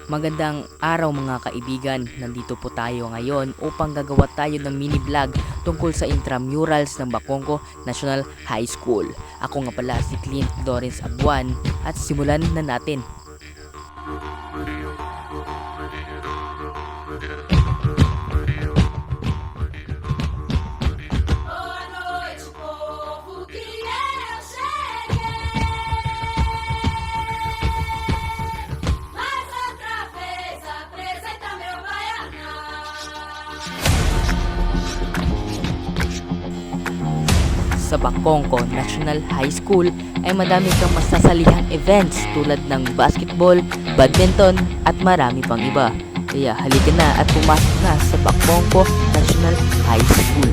Magandang araw mga kaibigan, nandito po tayo ngayon upang gagawa tayo ng mini vlog tungkol sa intramurals ng Bacongco National High School. Ako nga pala si Clint Lawrence Abuan at simulan na natin. Sa Bacongco National High School ay madami kang masasalihang events tulad ng basketball, badminton at marami pang iba. Kaya halika na at pumasok na sa Bacongco National High School.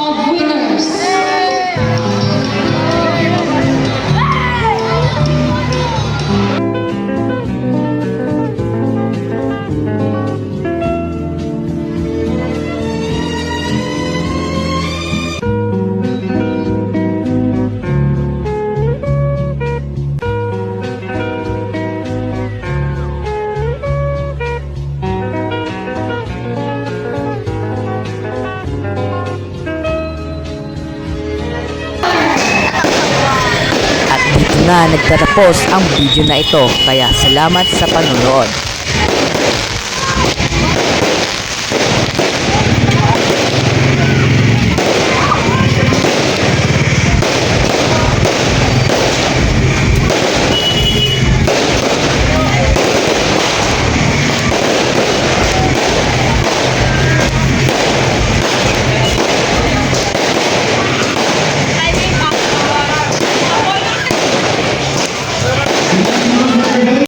Of winners. At dito na nagtatapos ang video na ito, kaya salamat sa panonood.